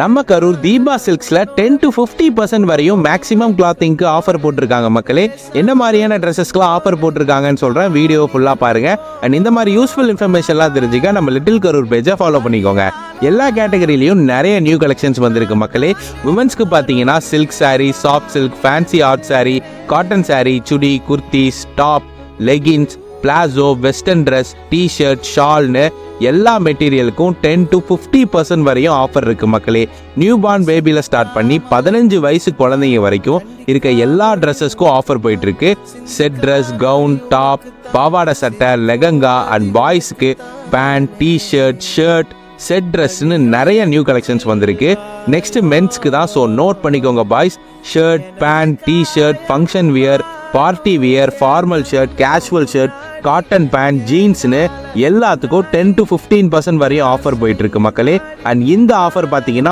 நம்ம கரூர் தீபா சில்க்ஸ்ல 10 to 50% வரையும் maximum கிளாத்திங்க்கு offer போட்டிருக்காங்க மக்களே. என்ன மாதிரியான ட்ரெஸ்ஸஸ்க்குலாம் ஆஃபர் போட்டிருக்காங்கன்னு சொல்றேன், வீடியோ ஃபுல்லா பாருங்க. அண்ட் இந்த மாதிரி யூஸ்ஃபுல் இன்ஃபர்மேஷன்லாம் தெரிஞ்சுக்க நம்ம லிட்டில் கரூர் பேஜை ஃபாலோ பண்ணிக்கோங்க. எல்லா கேட்டகரியிலையும் நிறைய நியூ கலெக்ஷன்ஸ் வந்திருக்கு மக்களே. விமன்ஸ்க்கு பார்த்தீங்கன்னா silk sari, soft silk, fancy art sari, cotton sari, chudi, kurtis, top, leggings, palazzo, western dress, t-shirt, ஷால்னு எல்லா மெட்டீரியலுக்கும் 10 to 50% வரையும் ஆஃபர் இருக்கு மக்களே. நியூ பார்ன் பேபியில ஸ்டார்ட் பண்ணி 15 வயசு குழந்தைங்க வரைக்கும் இருக்க எல்லா ட்ரெஸ்ஸஸ்க்கும் ஆஃபர் போயிட்டு இருக்கு. செட் ட்ரெஸ், கவுன், டாப், பாவாடை சட்டை, லெகங்கா அண்ட் பாய்ஸ்க்கு பேண்ட், டிஷர்ட், ஷர்ட், செட் ட்ரெஸ்ன்னு நிறைய நியூ கலெக்ஷன்ஸ் வந்திருக்கு. நெக்ஸ்ட் மென்ஸ்க்கு தான், ஸோ நோட் பண்ணிக்கோங்க boys. Shirt, pant, t-shirt, function wear, party wear, formal shirt, casual shirt, cotton pant, ஜீன்ஸ்னு எல்லாத்துக்கும் 10 to 15% வரையும் ஆஃபர் போயிட்டு இருக்கு மக்களே. அண்ட் இந்த ஆஃபர் பார்த்தீங்கன்னா